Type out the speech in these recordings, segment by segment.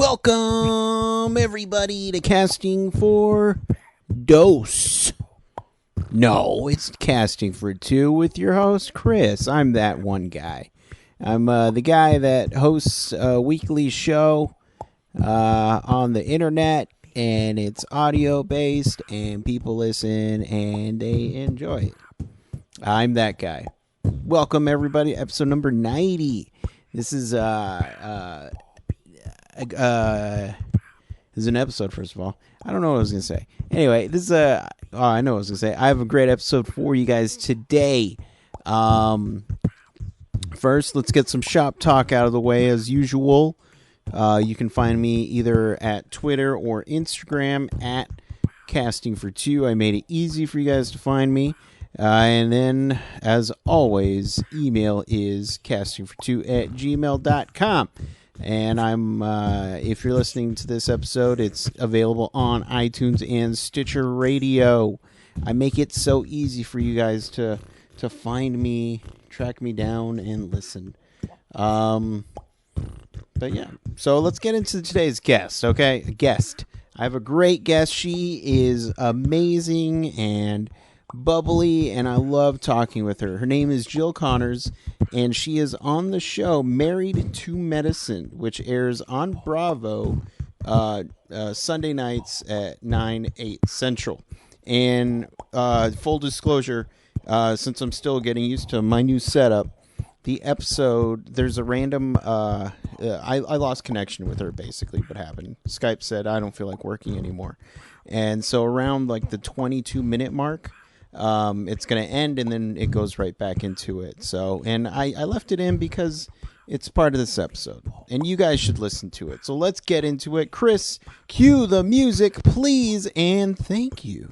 Welcome, everybody, to Casting for Dose. No, it's Casting for Two with your host, Chris. I'm that one guy. I'm the guy that hosts a weekly show on the internet, and it's audio-based, and people listen, and they enjoy it. I'm that guy. Welcome, everybody, episode number 90. This is an episode, first of all. I don't know what I was going to say. Anyway, this is I know what I was going to say. I have a great episode for you guys today. First, let's get some shop talk out of the way as usual. You can find me either at Twitter or Instagram at Casting for Two. I made it easy for you guys to find me. And then, as always, email is castingfor2@gmail.com. And if you're listening to this episode, it's available on iTunes and Stitcher Radio. I make it so easy for you guys to find me, track me down, and listen. But yeah, so let's get into today's guest, okay? A guest. I have a great guest. She is amazing and bubbly, and I love talking with her. Her name is Jill Connors, and she is on the show Married to Medicine, which airs on Bravo Sunday nights at 9/8 Central. And full disclosure, since I'm still getting used to my new setup, the episode, there's a random, I lost connection with her, basically, what happened. Skype said, I don't feel like working anymore. And so around like the 22-minute mark, it's going to end, and then it goes right back into it. So, and I left it in because it's part of this episode, and you guys should listen to it. So let's get into it. Chris, cue the music, please, and thank you.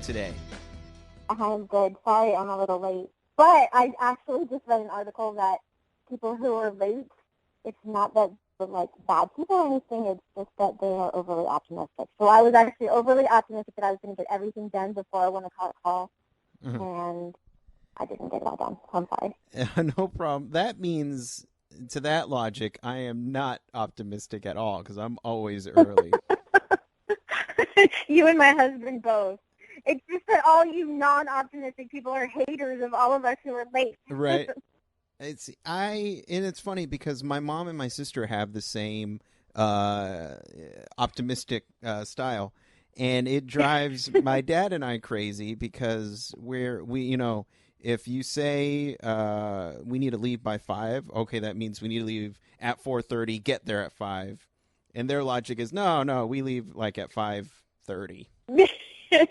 Today. I'm good. Sorry I'm a little late. But I actually just read an article that people who are late, it's not that they're like bad people or anything, it's just that they are overly optimistic. So I was actually overly optimistic that I was going to get everything done before I went to call, and I didn't get it all done. I'm sorry. No problem. That means, to that logic, I am not optimistic at all because I'm always early. You and my husband both. It's just that all you non-optimistic people are haters of all of us who are late. Right. And it's funny because my mom and my sister have the same optimistic style, and it drives my dad and I crazy because if you say we need to leave by 5, okay, that means we need to leave at 4:30, get there at 5, and their logic is no, we leave like at 5:30.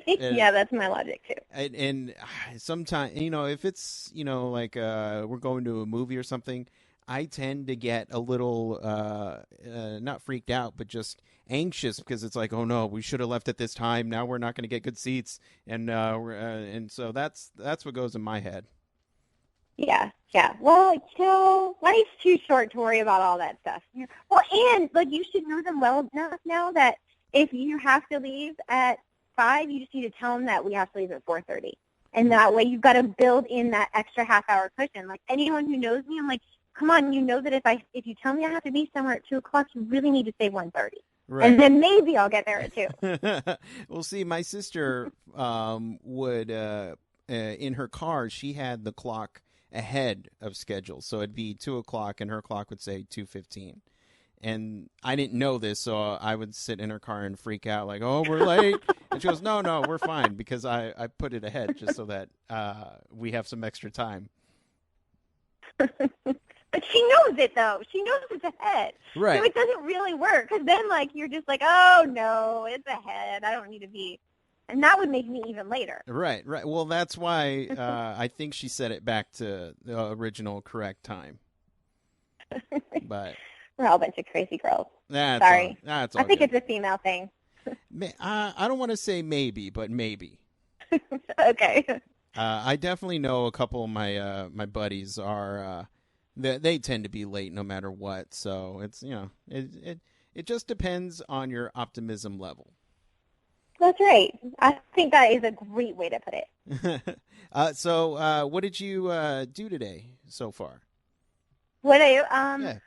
Yeah, that's my logic too. And sometimes, if it's, like we're going to a movie or something, I tend to get a little, not freaked out, but just anxious because it's like, oh no, we should have left at this time. Now we're not going to get good seats. And so that's what goes in my head. Yeah. Well, life's too short to worry about all that stuff. Well, and you should know them well enough now that if you have to leave at 5, you just need to tell them that we have to leave at 4:30, and that way you've got to build in that extra half-hour cushion. Like anyone who knows me, I'm like, come on, you know that if you tell me I have to be somewhere at 2:00, you really need to say 1:30, right. And then maybe I'll get there at 2. Well, see, my sister would in her car, she had the clock ahead of schedule, so it'd be 2:00, and her clock would say 2:15. And I didn't know this, so I would sit in her car and freak out like, oh, we're late. And she goes, no, we're fine, because I put it ahead just so that we have some extra time. But she knows it, though. She knows it's a head. Right. So it doesn't really work, because then, like, you're just like, oh, no, it's a head. I don't need to be. And that would make me even later. Right. Well, that's why I think she set it back to the original correct time. But We're all a bunch of crazy girls. that's Sorry. That's all I think good. it's a female thing. I don't want to say maybe, but maybe. Okay. I definitely know a couple of my buddies are they tend to be late no matter what. So it's it just depends on your optimism level. That's right. I think that is a great way to put it. So what did you do today so far? What I Yeah.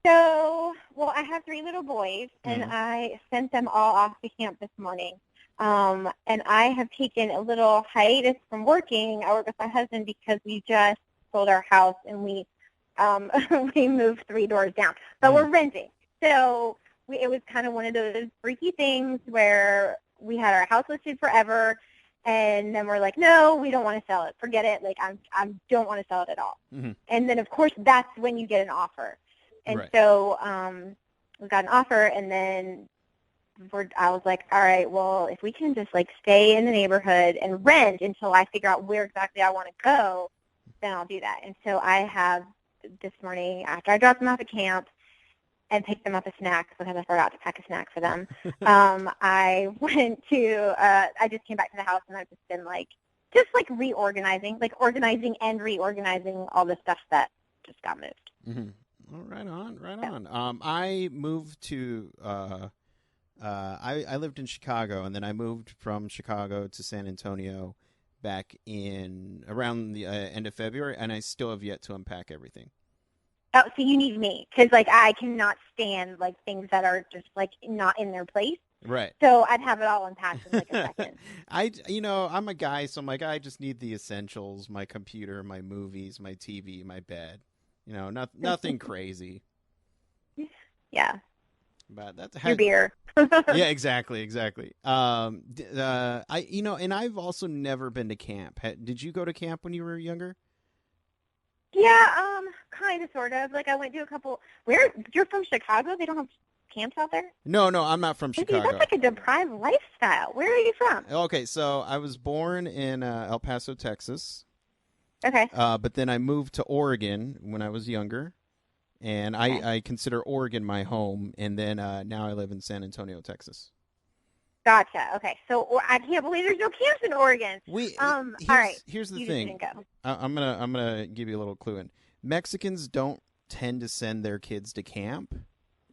So, well, I have 3 little boys, and Mhm. I sent them all off to camp this morning. And I have taken a little hiatus from working. I work with my husband because we just sold our house, and we we moved 3 doors down. But we're renting. So it was kind of one of those freaky things where we had our house listed forever, and then we're like, no, we don't want to sell it. Forget it. Like, I don't want to sell it at all. Mhm. And then, of course, that's when you get an offer. And Right. so we got an offer, and then I was like, all right, well, if we can just, like, stay in the neighborhood and rent until I figure out where exactly I want to go, then I'll do that. And so I have this morning, after I dropped them off at camp and picked them up a snack because I forgot to pack a snack for them, I went to, I just came back to the house, and I've just been, just reorganizing, organizing and reorganizing all the stuff that just got moved. Mm-hmm. Oh, right on. I moved to I lived in Chicago, and then I moved from Chicago to San Antonio back in around the end of February, and I still have yet to unpack everything. Oh, so you need me, because I cannot stand things that are just not in their place. Right. So I'd have it all unpacked in a second. I'm a guy, so I'm like, I just need the essentials: my computer, my movies, my TV, my bed. Nothing crazy. Yeah. But that's Your beer. Yeah, exactly. And I've also never been to camp. Did you go to camp when you were younger? Yeah, kind of, sort of. I went to a couple. You're from Chicago? They don't have camps out there? No, I'm not from Chicago. That's a deprived lifestyle. Where are you from? Okay, so I was born in El Paso, Texas. Okay. But then I moved to Oregon when I was younger, and Okay. I consider Oregon my home. And then now I live in San Antonio, Texas. Gotcha. Okay. So I can't believe there's no camps in Oregon. All right. Here's the You thing. just didn't go. I'm gonna give you a little clue in. Mexicans don't tend to send their kids to camp.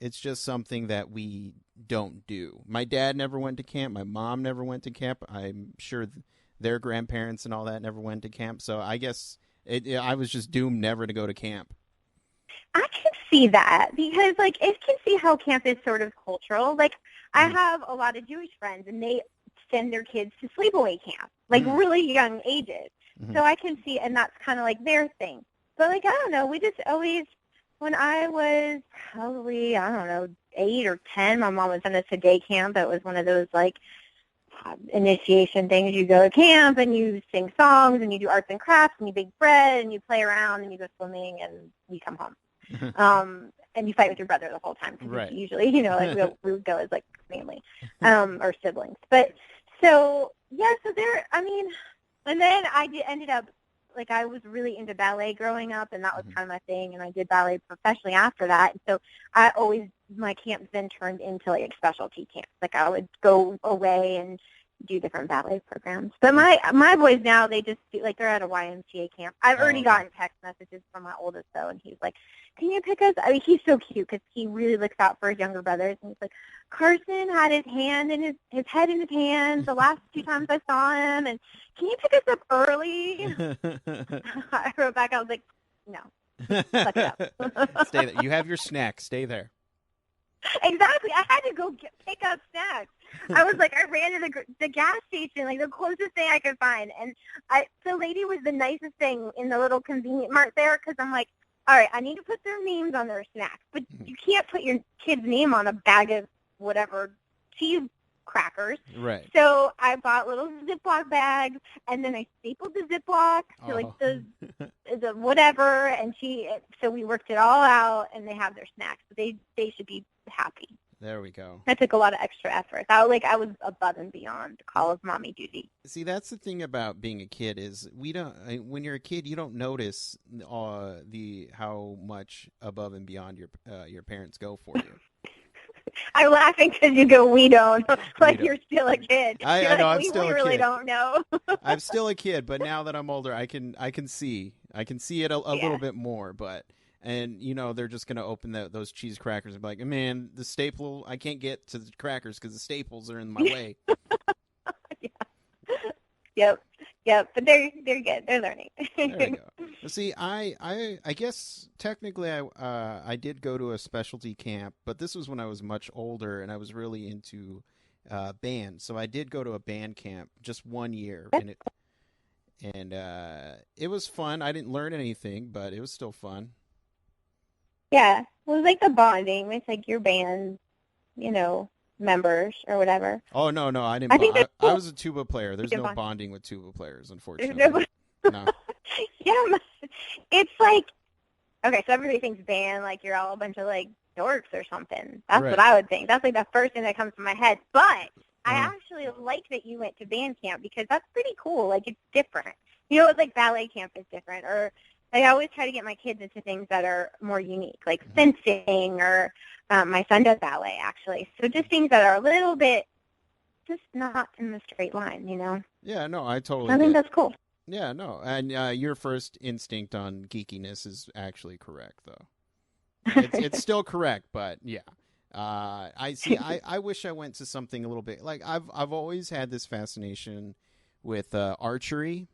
It's just something that we don't do. My dad never went to camp. My mom never went to camp. I'm sure their grandparents and all that never went to camp. So I guess I was just doomed never to go to camp. I can see that because, I can see how camp is sort of cultural. I have a lot of Jewish friends, and they send their kids to sleepaway camp, really young ages. Mhm. So I can see, and that's kind of their thing. But, I don't know, we just always, when I was probably, 8 or 10, my mom would send us to day camp. That was one of those, initiation things. You go to camp, and you sing songs, and you do arts and crafts, and you bake bread, and you play around, and you go swimming, and you come home. And you fight with your brother the whole time. Cause Right. Usually, we would go as family, or siblings. But so there. And then ended up I was really into ballet growing up, and that was kind of my thing. And I did ballet professionally after that. And so my camps then turned into specialty camps. I would go away and do different ballet programs. But my boys now, they just do, they're at a YMCA camp. I've already gotten text messages from my oldest, though, and he's like, can you pick us? He's so cute because he really looks out for his younger brothers. And he's like, Carson had his hand in his head in his hands the last 2 times I saw him, and can you pick us up early? I wrote back, I was like, no. Suck it up. Stay there. You have your snack. Stay there. Exactly. I had to go pick up snacks. I was I ran to the gas station, the closest thing I could find. And the lady was the nicest thing in the little convenient mart there, because I'm like, all right, I need to put their names on their snacks. But you can't put your kid's name on a bag of whatever cheese crackers. Right. So I bought little Ziploc bags, and then I stapled the Ziploc to the whatever, and so we worked it all out, and they have their snacks. They should be happy. There we go. That took a lot of extra effort. I was above and beyond the call of mommy duty. See, that's the thing about being a kid is when you're a kid, you don't notice how much above and beyond your parents go for you. I'm laughing because you go, we don't, like you're still a kid. I know, I'm still a kid. We really don't know. I'm still a kid, but now that I'm older, I can see it a little bit more, but. And, they're just going to open those cheese crackers and be like, man, the staple, I can't get to the crackers because the staples are in my way. Yeah. Yep. But they're good. They're learning. There you go. See, I guess technically I did go to a specialty camp, but this was when I was much older and I was really into band. So I did go to a band camp just 1 year. And it was fun. I didn't learn anything, but it was still fun. Yeah, well, it was like the bonding with like your band, members or whatever. Oh no, I didn't. I was a tuba player. There's no bonding with tuba players, unfortunately. No. Yeah, it's like okay, so everybody thinks band like you're all a bunch of like dorks or something. That's right. What I would think. That's like the first thing that comes to my head. But I actually like that you went to band camp because that's pretty cool. Like it's different. It's like ballet camp is different or. I always try to get my kids into things that are more unique, like fencing or my son does ballet, actually. So just things that are a little bit just not in the straight line, Yeah, no, I totally I think that's cool. Yeah, no, and your first instinct on geekiness is actually correct, though. It's still correct, but yeah. I see. I wish I went to something a little bit like I've always had this fascination with archery.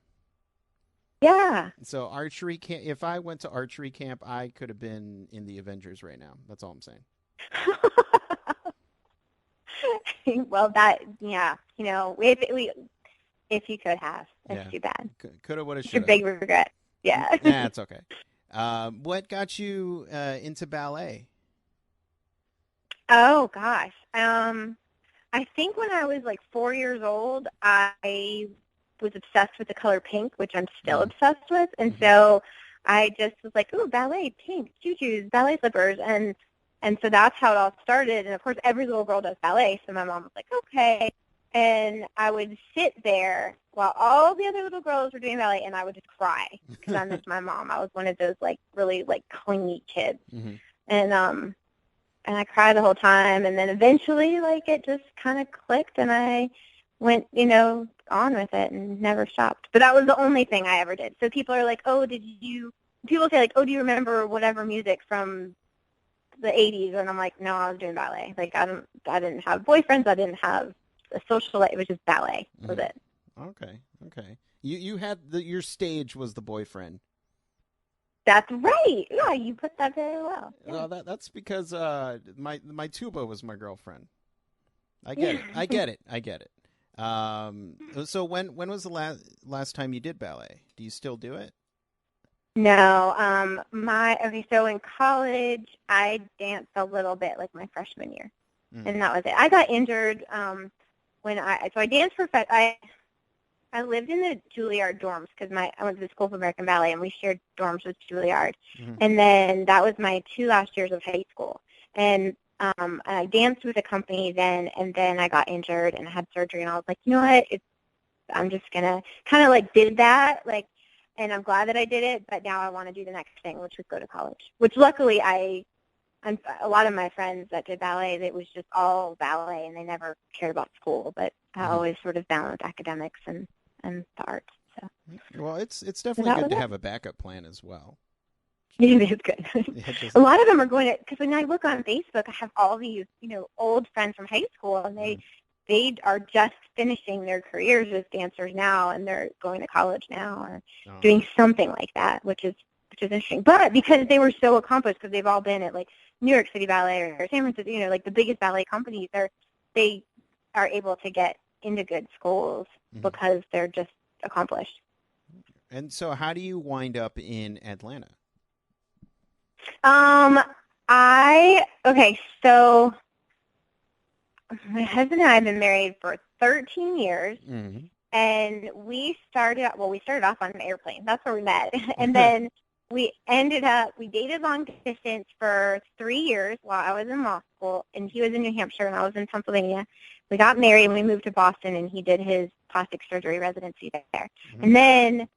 Yeah. So archery camp. If I went to archery camp, I could have been in the Avengers right now. That's all I'm saying. Well, if you could have, that's too bad. Could have, would have, should have. It's a big regret. Yeah. Nah, it's okay. What got you into ballet? Oh gosh. I think when I was like 4 years old, I was obsessed with the color pink, which I'm still obsessed with. And so I just was like, ooh, ballet, pink, tutus, ballet slippers. And so that's how it all started. And, of course, every little girl does ballet. So my mom was like, okay. And I would sit there while all the other little girls were doing ballet, and I would just cry because I missed my mom. I was one of those, like, really, like, clingy kids. Mm-hmm. And I cried the whole time. And then eventually, like, it just kind of clicked, and I went, on with it and never stopped. But that was the only thing I ever did. So people are like, people say like, oh, do you remember whatever music from the 80s? And I'm like, no, I was doing ballet. Like I didn't have boyfriends. I didn't have a social life. It was just ballet. Was it. Okay. You had your stage was the boyfriend. That's right. Yeah, you put that very well. Yeah. Well, that's because my tuba was my girlfriend. I get it. I get it. So when was the last time you did ballet? Do you still do it? No. So in college I danced a little bit like my freshman year. And that was it. I got injured when I danced I lived in the Juilliard dorms because I went to the School of American Ballet and we shared dorms with Juilliard. Mm-hmm. And then that was my 2 last years of high school. And I danced with a company then, and then I got injured and I had surgery, and I was like, you know what, I'm just going to kind of like did that, like, and I'm glad that I did it, but now I want to do the next thing, which was go to college, which luckily a lot of my friends that did ballet, it was just all ballet, and they never cared about school, but I always sort of balanced academics and the arts. So. Well, it's definitely good to have a backup plan as well. It is good. A lot of them are going to, because when I look on Facebook, I have all these, old friends from high school, and they are just finishing their careers as dancers now, and they're going to college now or doing something like that, which is interesting. But because they were so accomplished, because they've all been at like New York City Ballet or San Francisco, like the biggest ballet companies, they are able to get into good schools because they're just accomplished. And so, how do you wind up in Atlanta? So my husband and I have been married for 13 years, and we started off on an airplane. That's where we met. And then we dated long distance for 3 years while I was in law school, and he was in New Hampshire and I was in Pennsylvania. We got married and we moved to Boston, and he did his plastic surgery residency there. Mm-hmm. And then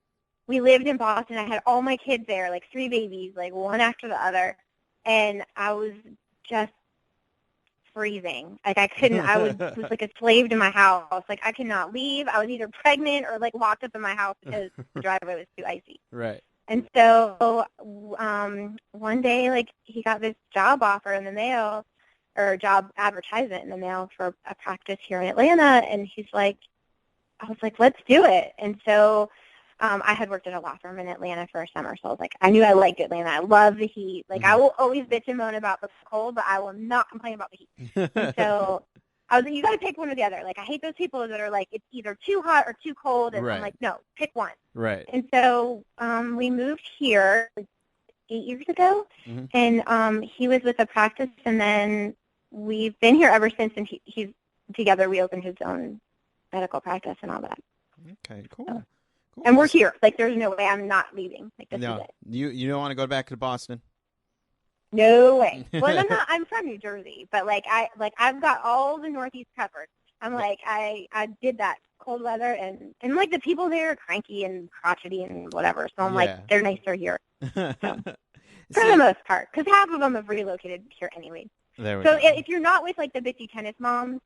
we lived in Boston. I had all my kids there, like 3 babies, like one after the other, and I was just freezing. Like I couldn't. I was like a slave to my house. Like I could not leave. I was either pregnant or like locked up in my house because the driveway was too icy. Right. And so one day, like he got this job offer in the mail, or job advertisement in the mail for a practice here in Atlanta, and he's like, I was like, let's do it. And so I had worked at a law firm in Atlanta for a summer, so I was like, I knew I liked Atlanta. I love the heat. Like, I will always bitch and moan about the cold, but I will not complain about the heat. And so I was like, you got to pick one or the other. Like, I hate those people that are like, it's either too hot or too cold, and I'm like, no, pick one. Right. And so we moved here like 8 years ago, and he was with a practice, and then we've been here ever since, and he's together. We opened his own medical practice and all that. Okay, cool. So, cool. And we're here. Like, there's no way I'm not leaving. Like, this is it. You don't want to go back to Boston? No way. Well, I'm from New Jersey, but I've got all the Northeast covered. I'm like, I did that cold weather, and like the people there are cranky and crotchety and whatever. So I'm like, they're nicer here. So, for the most part, because half of them have relocated here anyway. There we go. If you're not with like the bitchy tennis moms,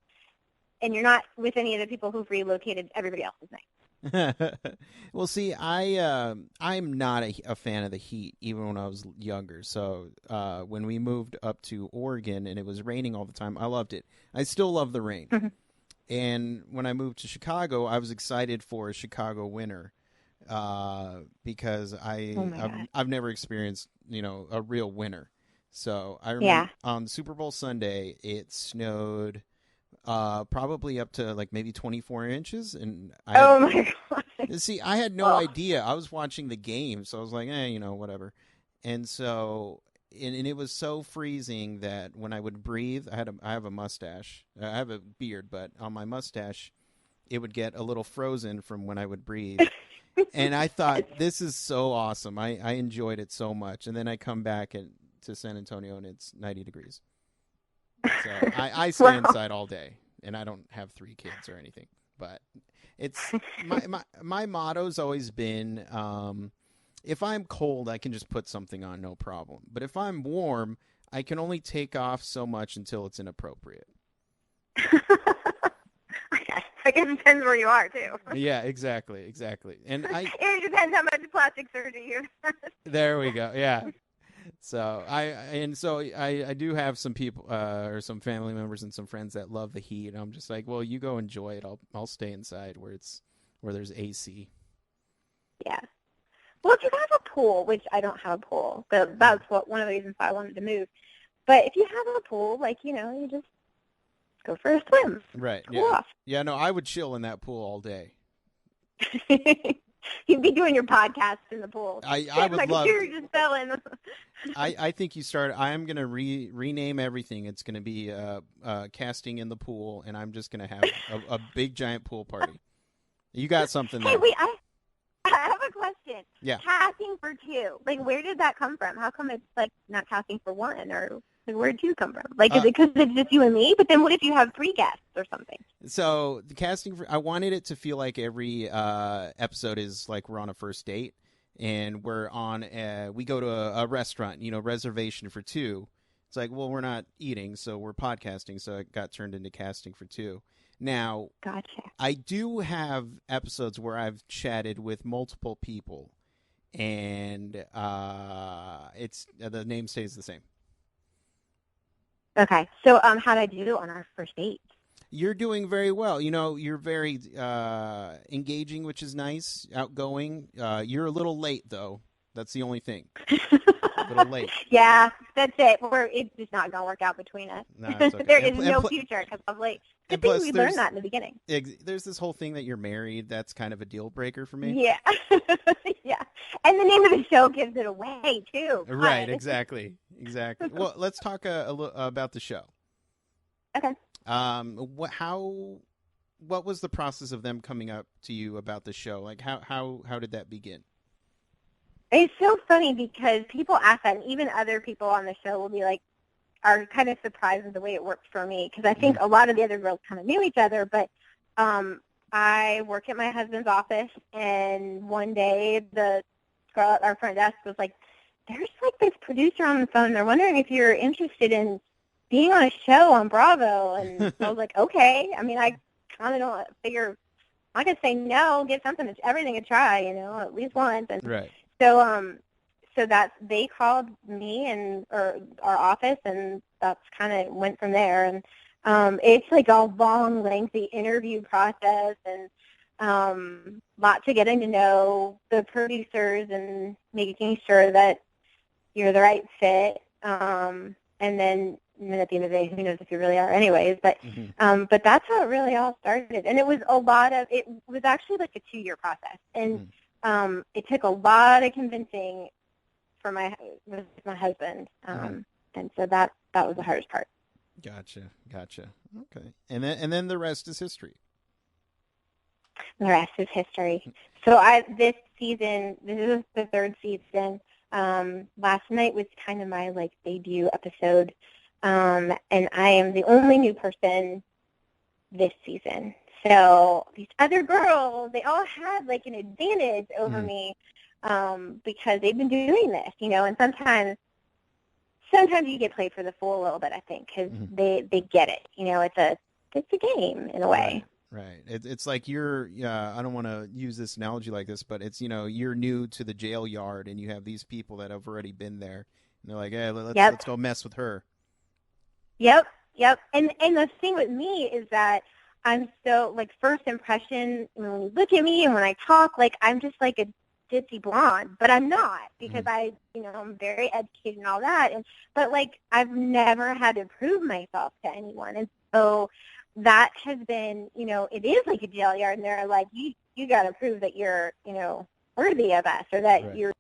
and you're not with any of the people who've relocated, everybody else is nice. Well, see, I'm not a fan of the heat, even when I was younger. So when we moved up to Oregon and it was raining all the time, I loved it. I still love the rain. And when I moved to Chicago, I was excited for a Chicago winter because I've never experienced a real winter. So I remember on Super Bowl Sunday, it snowed probably up to like maybe 24 inches. And my God. See, I had no idea. I was watching the game, so I was like, whatever. And so, and it was so freezing that when I would breathe, I have a mustache. I have a beard, but on my mustache, it would get a little frozen from when I would breathe. And I thought, this is so awesome. I enjoyed it so much. And then I come back to San Antonio, and it's 90 degrees. So I stay inside all day, and I don't have 3 kids or anything. But it's my motto's always been, if I'm cold, I can just put something on, no problem. But if I'm warm, I can only take off so much until it's inappropriate. I guess it depends where you are, too. Yeah, exactly. And it depends how much plastic surgery you have. There we go, yeah. So I do have some people or some family members and some friends that love the heat. I'm just like, well, you go enjoy it. I'll stay inside where there's AC. Yeah. Well, if you have a pool, which I don't have a pool, but that's one of the reasons why I wanted to move. But if you have a pool, you just go for a swim. Right. Cool off. Yeah. No, I would chill in that pool all day. You'd be doing your podcast in the pool. I would love. Just fell in. I think you start. I am gonna rename everything. It's gonna be casting in the pool, and I'm just gonna have a big giant pool party. You got something there? Hey, wait, I have a question. Yeah. Casting for 2. Where did that come from? How come it's not casting for 1, or where did 2 come from? Is it because it's just you and me? But then what if you have 3 guests or something? So the casting I wanted it to feel like every episode is like we're on a first date, and we go to a restaurant, reservation for 2. It's like, well, we're not eating, so we're podcasting, so it got turned into casting for 2. Now, gotcha. I do have episodes where I've chatted with multiple people, and it's the name stays the same. Okay, so how did I do on our first date? You're doing very well. You're very engaging, which is nice, outgoing. You're a little late, though. That's the only thing. A little late. Yeah, that's it. It's just not going to work out between us. No, it's okay. There is no future because I'm late. Good thing we learned that in the beginning. There's this whole thing that you're married. That's kind of a deal breaker for me. Yeah. Yeah. And the name of the show gives it away, too. Right, exactly. Well, let's talk a little about the show. Okay. What was the process of them coming up to you about the show? Like, how did that begin? It's so funny because people ask that, and even other people on the show will be like, are kind of surprised with the way it works for me, because I think a lot of the other girls kind of knew each other, but I work at my husband's office, and one day the girl at our front desk was like, there's like this producer on the phone. They're wondering if you're interested in being on a show on Bravo. And I was like, okay. I mean, I kind of don't figure I could say no, give something, everything a try, at least once. And Right. so that they called me and or our office, and that's kind of went from there. And it's like a long, lengthy interview process, and lots of getting to know the producers and making sure that you're the right fit. And then at the end of the day, who knows if you really are anyways. But but that's how it really all started. And it was actually like a 2-year process. And it took a lot of convincing with my husband. And so that was the hardest part. Gotcha. Okay. And then the rest is history. The rest is history. So this season, this is the 3rd season. Last night was kind of my debut episode. And I am the only new person this season. So these other girls, they all had an advantage over me because they've been doing this, and sometimes you get played for the fool a little bit, I think, because they get it. It's a game in a way. Right. It's like I don't want to use this analogy like this, but it's, you're new to the jail yard and you have these people that have already been there. And they're like, hey, let's go mess with her. Yep. And the thing with me is that I'm so, first impression, when you look at me and when I talk, I'm just like a ditzy blonde, but I'm not, because I'm very educated and all that. But I've never had to prove myself to anyone. And so that has been, it is like a jail yard, and they're like, you got to prove that you're, worthy of us, or that you're.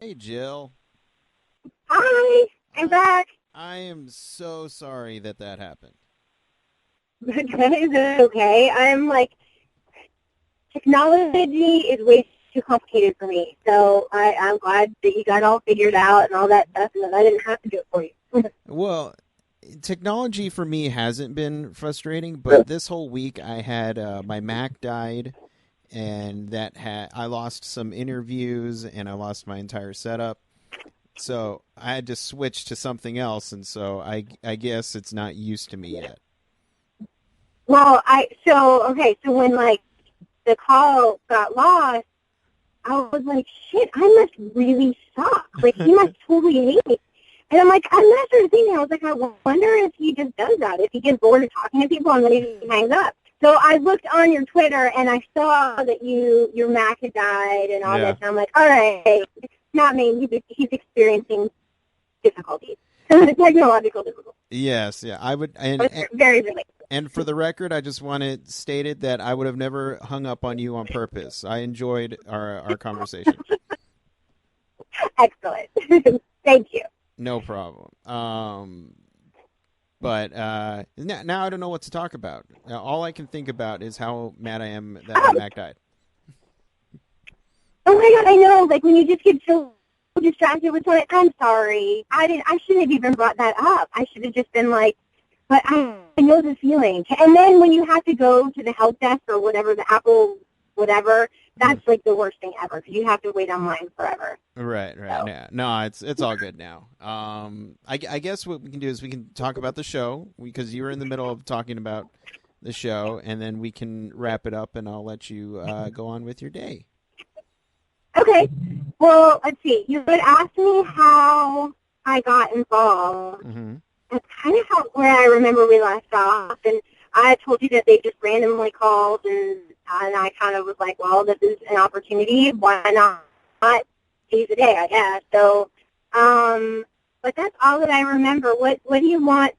Hey, Jill. Hi, I'm back. I am so sorry that happened. It's okay. I'm technology is way too complicated for me. So I'm glad that you got all figured out and all that stuff, and that I didn't have to do it for you. Well, technology for me hasn't been frustrating, but this whole week I had my Mac died, and I lost some interviews, and I lost my entire setup. So I had to switch to something else, and so I guess it's not used to me yet. Well, so when the call got lost, I was like, shit, I must really suck. He must totally hate me. And I'm like, I'm not sure thinking. I was like, I wonder if he just does that, if he gets bored of talking to people and then he hangs up. So I looked on your Twitter and I saw that your Mac had died and all this, and I'm like, all right. Not me. He's experiencing difficulties, technological difficulties. Yes, yeah, I would. And very relatable. And for the record, I just want it stated that I would have never hung up on you on purpose. I enjoyed our conversation. Excellent. Thank you. No problem. But now I don't know what to talk about. All I can think about is how mad I am that my Mac died. Oh my God, I know. When you just get so distracted with something, I'm sorry. I shouldn't have even brought that up. I should have just been but I know the feeling. And then when you have to go to the help desk or whatever, the Apple whatever, that's the worst thing ever, because you have to wait online forever. Right. So. Yeah. No, it's all good now. I guess what we can do is we can talk about the show, because you were in the middle of talking about the show, and then we can wrap it up, and I'll let you go on with your day. Okay. Well, let's see. You would ask me how I got involved. Mm-hmm. That's kind of where I remember we left off. And I told you that they just randomly called, and I kind of was like, well, this is an opportunity. Why not seize the day, I guess. So, but that's all that I remember. What do you want?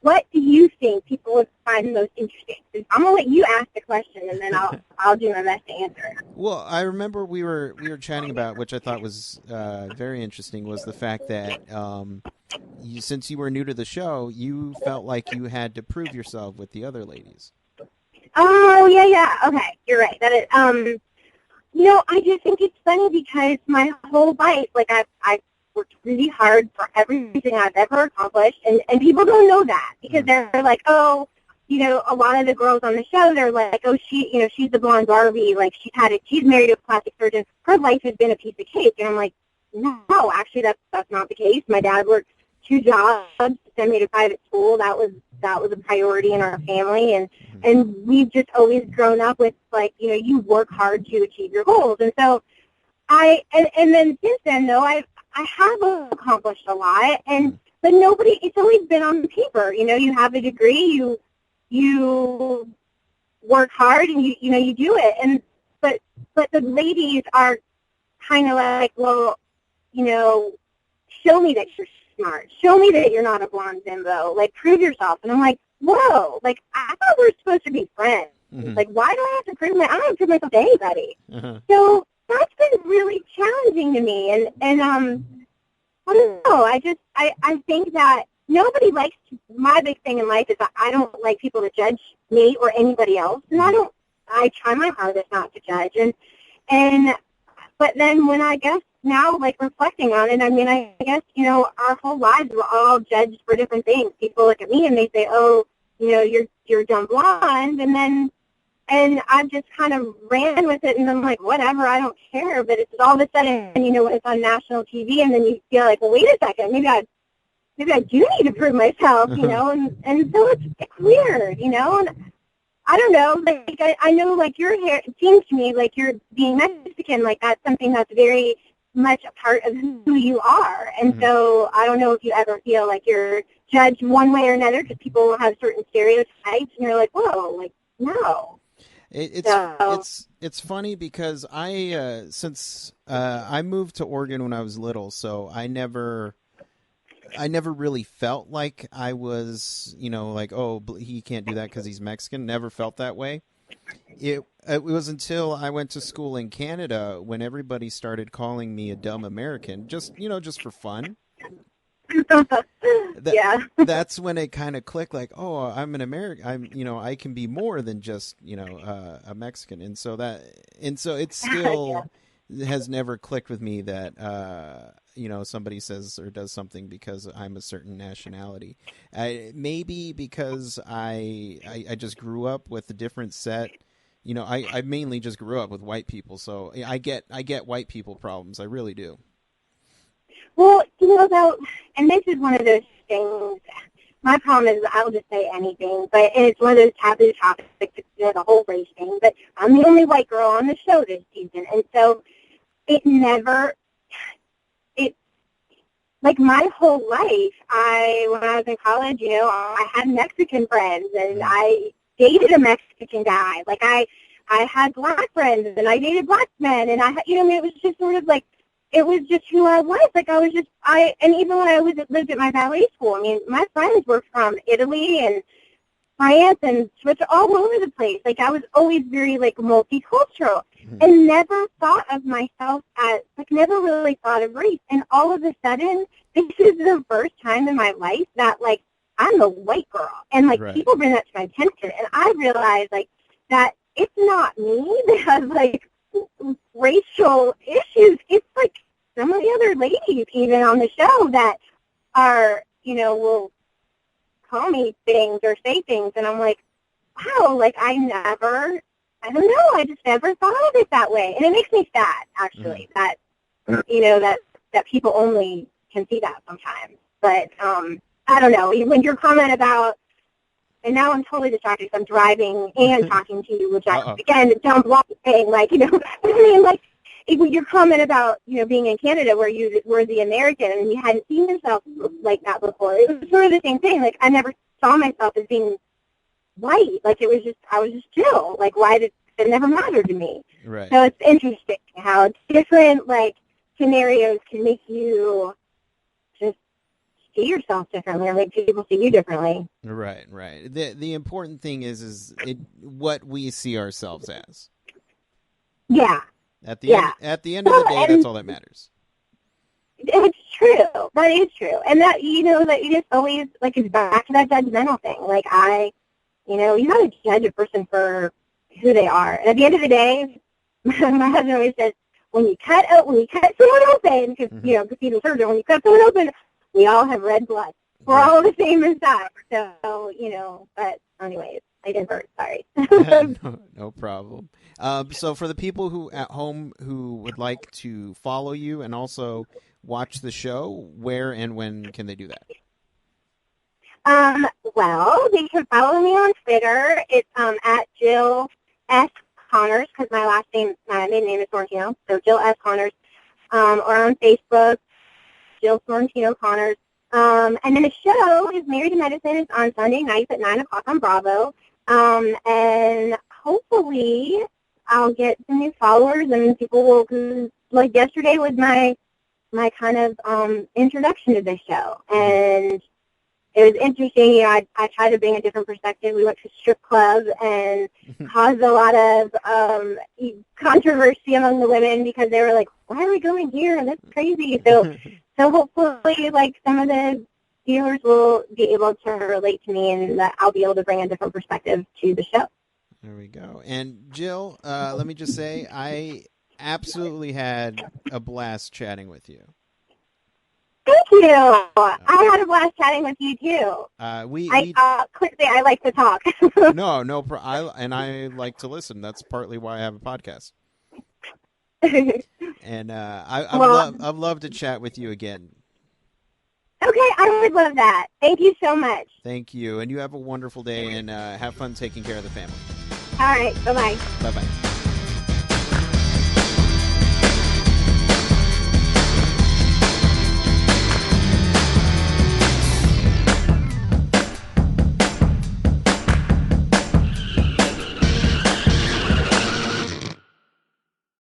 What do you think people would find most interesting? I'm gonna let you ask the question, and then I'll do my best to answer. Well, I remember we were chatting about, which I thought was very interesting, was the fact that since you were new to the show, you felt like you had to prove yourself with the other ladies. Oh, yeah. Okay, you're right. That is, I just think it's funny because my whole life, like, I've worked really hard for everything I've ever accomplished, and people don't know that because they're like, oh, a lot of the girls on the show, they're like, oh, she's the blonde Barbie, like, she's married to a plastic surgeon, her life has been a piece of cake, and I'm like, no, actually, that's not the case. My dad worked 2 jobs, sent me to private school. That was a priority in our family, and we've just always grown up with, like, you work hard to achieve your goals. And so and then since then, though, I have accomplished a lot, but it's always been on paper. You have a degree, you work hard, and you do it. But the ladies are kind of like, well, show me that you're smart. Show me that you're not a blonde bimbo. Like, prove yourself. And I'm like, whoa, like, I thought we were supposed to be friends. Mm-hmm. Like, why do I have to prove I don't have to prove myself to anybody. Uh-huh. So that's been really challenging to me. And I don't know. I think that nobody likes my big thing in life is that I don't like people to judge me or anybody else. And I try my hardest not to judge. But then when I guess now, like, reflecting on it, I mean, I guess, our whole lives we're all judged for different things. People look at me and they say, oh, you're dumb blonde, and I just kind of ran with it, and I'm like, whatever, I don't care. But it's all of a sudden, when it's on national TV, and then you feel like, well, wait a second, maybe I do need to prove myself, and so it's weird, and I don't know, like, I know, like, your hair, it seems to me like you're being Mexican, like, that's something that's very much a part of who you are. And so I don't know if you ever feel like you're judged one way or another because people have certain stereotypes, and you're like, whoa, like, no. It's funny because since I moved to Oregon when I was little, so I never really felt like I was, like, oh, he can't do that because he's Mexican. Never felt that way. It was until I went to school in Canada when everybody started calling me a dumb American, just for fun. Yeah. That's when it kind of clicked, like, oh, I'm an American. I can be more than just, a Mexican. And so it still has never clicked with me that, somebody says or does something because I'm a certain nationality. Maybe because I just grew up with a different set. I mainly just grew up with white people, so I get white people problems. I really do. Well, and this is one of those things. My problem is I'll just say anything, and it's one of those taboo topics, the whole race thing. But I'm the only white girl on the show this season, and so like, my whole life, when I was in college, I had Mexican friends, and I dated a Mexican guy. Like, I had black friends, and I dated black men, and it was just sort of like, it was just who I was. Like, and even when I lived at my ballet school, I mean, my friends were from Italy and France and Switzerland, all over the place. Like, I was always very, like, multicultural, and never thought of myself as, like, never really thought of race. And all of a sudden, this is the first time in my life that, like, I'm the white girl. And, like, right. People bring that to my attention. And I realized, like, that it's not me that has, like, racial issues. It's, like, some of the other ladies even on the show that are, will call me things or say things. And I'm like, wow, like, I don't know, I just never thought of it that way. And it makes me sad, actually, that, that people only can see that sometimes. But, I don't know, when your comment about, and now I'm totally distracted because I'm driving and talking to you, which again, dumb block thing, like, I mean, like, your comment about, being in Canada where you were the American and you hadn't seen yourself like that before, it was sort of the same thing. Like, I never saw myself as being white. Like, I was just Jill. Like, why did it never matter to me? Right. So it's interesting how different, like, scenarios can make you just see yourself differently or make people see you differently. Right. The important thing is what we see ourselves as. Yeah. At the end of the day, that's all that matters. It's true. That is true. And that, that you just always, like, it's back to that judgmental thing. Like, You know, you got to judge a person for who they are. And at the end of the day, my husband always says, when you cut someone open, because you know, because he's a surgeon, when you cut someone open, we all have red blood. We're all the same inside. So, you know, but anyways, I divert. Sorry. No problem. So for the people who at home who would like to follow you and also watch the show, where and when can they do that? Well, they can follow me on Twitter. It's at Jill S. Connors, because my maiden name is Sorrentino, so Jill S. Connors, or on Facebook, Jill Sorrentino Connors. And then the show is Married to Medicine. It's on Sunday nights at 9 o'clock on Bravo. And hopefully I'll get some new followers and people will, cause like yesterday was my kind of introduction to the show. And it was interesting. You know, I tried to bring a different perspective. We went to a strip club and caused a lot of controversy among the women because they were like, why are we going here? That's crazy. So hopefully, like, some of the viewers will be able to relate to me and that I'll be able to bring a different perspective to the show. There we go. And Jill, let me just say, I absolutely had a blast chatting with you. Thank you. I had a blast chatting with you too. Clearly, I like to talk. I like to listen. That's partly why I have a podcast. And I'd love to chat with you again. Okay, I would love that. Thank you so much. Thank you, and you have a wonderful day, and have fun taking care of the family. All right, bye-bye. Bye-bye.